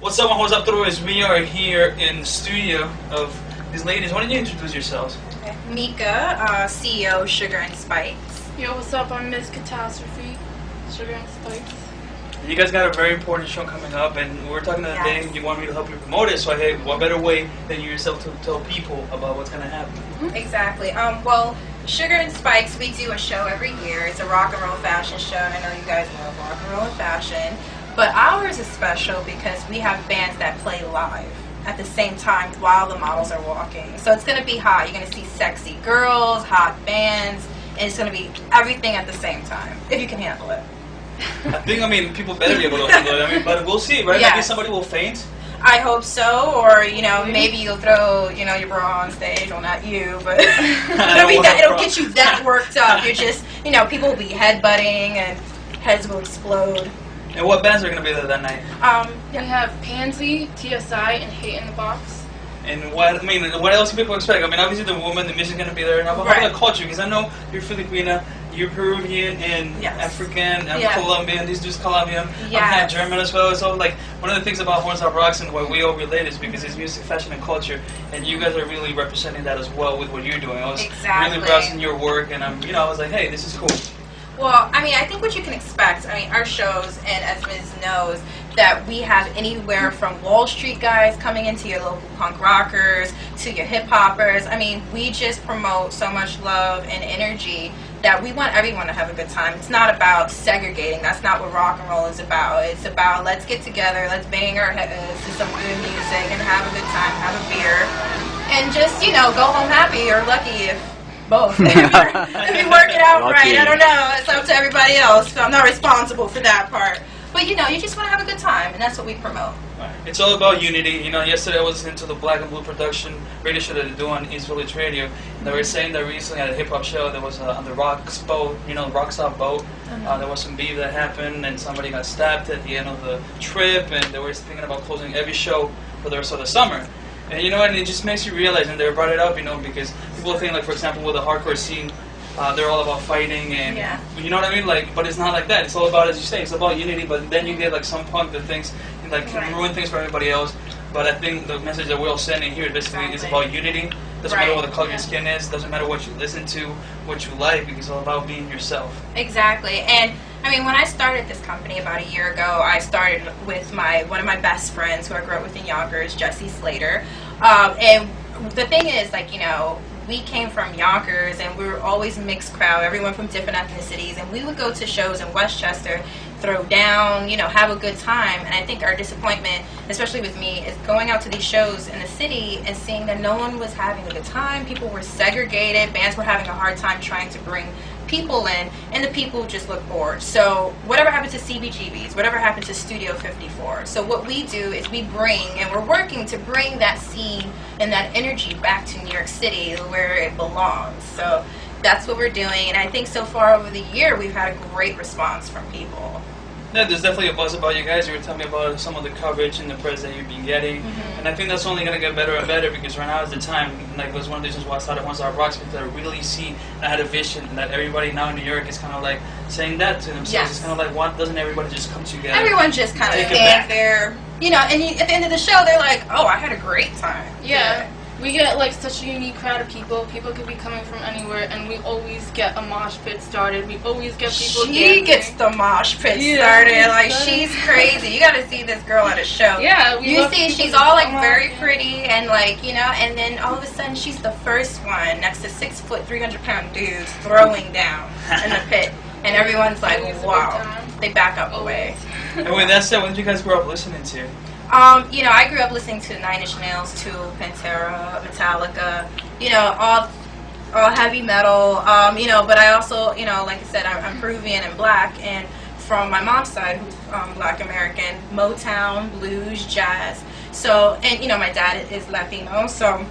What's up, what's up, Torres? We are here in the studio of these ladies. Why don't you introduce yourselves? Okay. Mika, CEO of Sugar and Spikes. Yo, what's up? I'm Miss Catastrophe, Sugar and Spikes. You guys got a very important show coming up, and we were talking the other day, and you want me to help you promote it, so I hey, what better way than you yourself to tell people about what's going to happen? Exactly. Well, Sugar and Spikes, we do a show every year. It's a rock and roll fashion show, and I know you guys love rock and roll and fashion. But ours is special because we have bands that play live at the same time while the models are walking. So it's going to be hot. You're going to see sexy girls, hot bands, and it's going to be everything at the same time, if you can handle it. I mean, people better be able to handle it. But we'll see, right? Yes. Maybe somebody will faint. I hope so, or, maybe you'll throw, your bra on stage. Well, not you, but it'll get you that worked up. You're just, people will be headbutting and heads will explode. And what bands are going to be there that night? We have Pansy, TSI, and Hate in the Box. And what else can people expect? I mean, obviously the woman, the music's going to be there. And how about the culture? Because I know you're Filipina, you're Peruvian, and African, and Colombian. These dudes Colombian. I'm half German as well. So, like, one of the things about Horns Up Rocks and why we all relate is because it's music, fashion, and culture. And you guys are really representing that as well with what you're doing. I was really browsing your work, and I was like, hey, this is cool. Well, I think what you can expect, our shows, and as Ms. knows, that we have anywhere from Wall Street guys coming into your local punk rockers to your hip hoppers. We just promote so much love and energy that we want everyone to have a good time. It's not about segregating. That's not what rock and roll is about. It's about let's get together, let's bang our heads to some good music and have a good time, have a beer, and just, go home happy or lucky if both. If you work it out right, I don't know. It's up to everybody else. So I'm not responsible for that part. But you just want to have a good time, and that's what we promote. It's all about unity. Yesterday I was listening to the Black and Blue production radio show that they do on East Village Radio. And they were saying that recently at a hip hop show there was on the Rocks boat, Rocks Off boat. There was some beef that happened, and somebody got stabbed at the end of the trip, and they were thinking about closing every show for the rest of the summer. And and it just makes you realize, and they brought it up, because people think, like, for example, with the hardcore scene, they're all about fighting, and you know what I mean? Like, but it's not like that. It's all about, as you say, it's about unity. But then you get like some punk that thinks can ruin things for everybody else. But I think the message that we're all sending here basically is about unity. Doesn't matter what the color of your skin is. Doesn't matter what you listen to, what you like, because it's all about being yourself. Exactly. And when I started this company about a year ago, I started with one of my best friends who I grew up with in Yonkers, Jesse Slater. And the thing is, we came from Yonkers, and we were always a mixed crowd, everyone from different ethnicities, and we would go to shows in Westchester, throw down, have a good time. And I think our disappointment, especially with me, is going out to these shows in the city and seeing that no one was having a good time. People were segregated, bands were having a hard time trying to bring people in, and the people just look bored. So whatever happened to CBGBs, whatever happened to Studio 54. So what we do is we bring, and we're working to bring that scene and that energy back to New York City where it belongs. So that's what we're doing, and I think so far over the year we've had a great response from people. Yeah, there's definitely a buzz about you guys. You were telling me about some of the coverage and the press that you've been getting. And I think that's only going to get better and better, because right now is the time. Like, it was one of the reasons why I started Horns Up Rocks, because I really see and I had a vision that everybody now in New York is kind of like saying that to themselves. It's kind of like, why doesn't everybody just come together? Everyone just kind of stands there, and at the end of the show they're like, oh, I had a great time. Yeah. We get such a unique crowd of people. People could be coming from anywhere, and we always get a mosh pit started. We always get people. She gets the mosh pit started. She's crazy. You got to see this girl at a show. Yeah, you see, she's all very pretty, and and then all of a sudden she's the first one next to 6 foot, 300-pound dudes throwing down in the pit, and everyone's like, wow. They back up away. And with that said, what did you guys grow up listening to? I grew up listening to Nine Inch Nails, Tool, Pantera, Metallica, all heavy metal, but I also, like I said, I'm Peruvian and black, and from my mom's side, who's black American, Motown, blues, jazz, so, and, my dad is Latino, so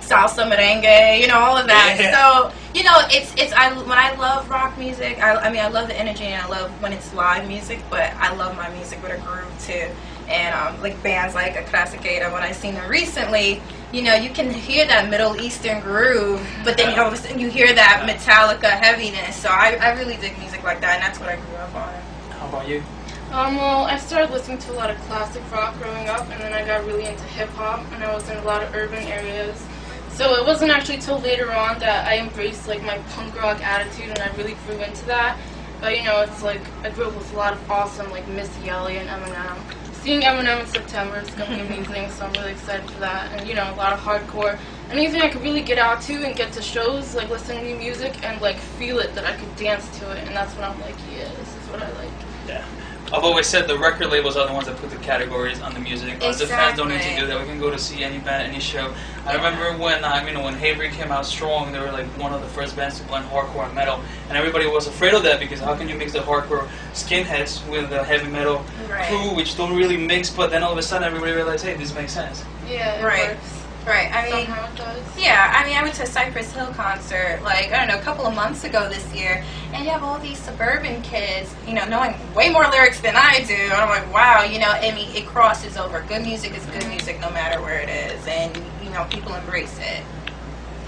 salsa, merengue, all of that, so, when I love rock music, I love the energy, and I love when it's live music, but I love my music with a groove, too. And like bands like a Classicator, when I seen them recently, you can hear that Middle Eastern groove, but then all of a sudden you hear that Metallica heaviness. So I really dig music like that, and that's what I grew up on. How about you? Well, I started listening to a lot of classic rock growing up, and then I got really into hip-hop, and I was in a lot of urban areas. So it wasn't actually till later on that I embraced, like, my punk rock attitude, and I really grew into that. But, you know, it's like, I grew up with a lot of awesome, like, Missy Elliott and Eminem. Seeing Eminem in September is going to be amazing, so I'm really excited for that. And, you know, a lot of hardcore. Anything I could really get out to and get to shows, like, listening to new music and, like, feel it, that I could dance to it. And that's when I'm like, yeah, this is what I like. Yeah. I've always said the record labels are the ones that put the categories on the music. Us, the fans don't need to do that. We can go to see any band, any show. I remember when when Havery came out strong, they were like one of the first bands to blend hardcore and metal, and everybody was afraid of that because how can you mix the hardcore skinheads with the heavy metal crew, which don't really mix? But then all of a sudden, everybody realized, hey, this makes sense. Yeah, it works. Right, I mean, somehow it does. Yeah, I mean, I went to a Cypress Hill concert, like, I don't know, a couple of months ago this year, and you have all these suburban kids, you know, knowing way more lyrics than I do, and I'm like, wow, you know, I mean, it crosses over. Good music is good music no matter where it is, and, you know, people embrace it.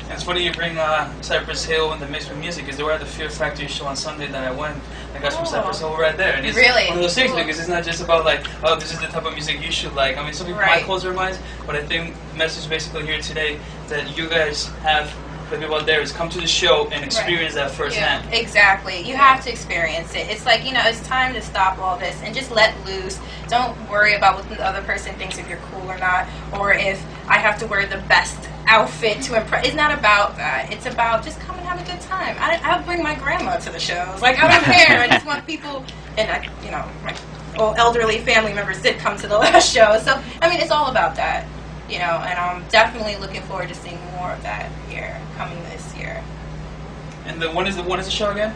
And it's funny you bring Cypress Hill in the mix with music, because they were at the Fear Factory show on Sunday that I went. The guys from Cypress Hill were right there. And it's Really? one of those things, because it's not just about like, oh, this is the type of music you should like. I mean, some people might close their minds, but I think the message basically here today that you guys have, the people out there, is come to the show and experience that firsthand. Yeah, exactly. You have to experience it. It's like, you know, it's time to stop all this and just let loose. Don't worry about what the other person thinks, if you're cool or not, or if I have to wear the best outfit to impress. It's not about that. It's about just come and have a good time. I'll bring my grandma to the shows. Like, I don't care. I just want people, and you know, my old elderly family members did come to the last show. So, I mean, it's all about that. You know, and I'm definitely looking forward to seeing more of that here, coming this year. And when is the show again?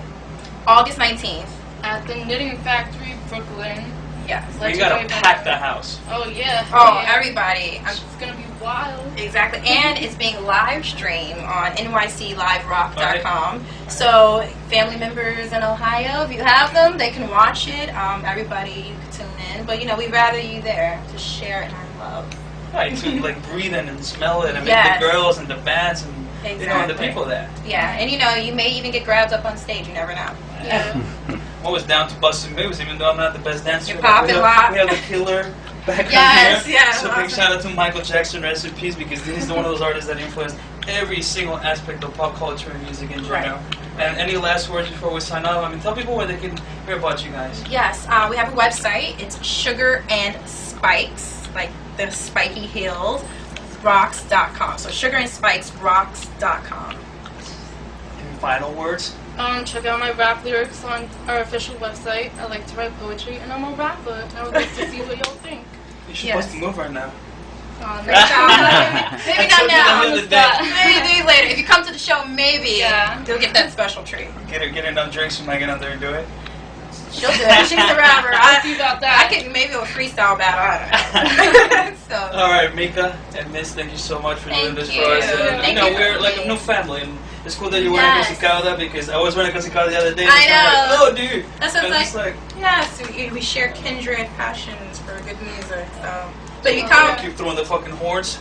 August 19th. At the Knitting Factory, Brooklyn. Yes. We gotta pack the house. Oh, yeah. Oh, yeah. everybody. It's gonna be wild. Exactly. And it's being live streamed on nycliverock.com. So family members in Ohio, if you have them, they can watch it. Everybody, you can tune in. But, you know, we'd rather you there to share it in our love. Right, to like breathe in and smell it, and Yes. the girls and the bands and you know, and the Exactly. people there. Yeah, and you know, you may even get grabbed up on stage. You never know. Yeah. I'm always down to bust some moves, even though I'm not the best dancer. You're popping lock. We have the killer back Yes, here. yes, So big awesome. shout out to Michael Jackson, rest in peace, because he's one of those artists that influenced every single aspect of pop culture and music in general. And any last words before we sign off? I mean, tell people where they can hear about you guys. Yes, we have a website. It's Sugar and Spikes, like the spiky heels, rocks.com. So Sugar and Spikes, rocks.com. Any final words? Check out my rap lyrics on our official website. I like to write poetry, and I'm a rapper. And I would like to see what y'all think. You should Yes. bust a move right now. Maybe not now. On the day. Maybe later. If you come to the show, maybe you'll get that special treat. Get enough drinks, you might get out there and do it. She'll do it. She's a rapper. I'll see about that. I could maybe a freestyle battle. I don't know. So. All right, Mika and Miss, thank you so much for doing Thank this you. for us. And, Thank you know, you for we're like a being- new family, and it's cool that you're wearing Yes. Cosicada, because I was wearing Cosicada the other day. I and I'm know. like, oh, dude. That's what And it's it's like, Yes, we share kindred passions for good music. So if you come, keep throwing the fucking horns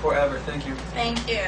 forever. Thank you. thank you.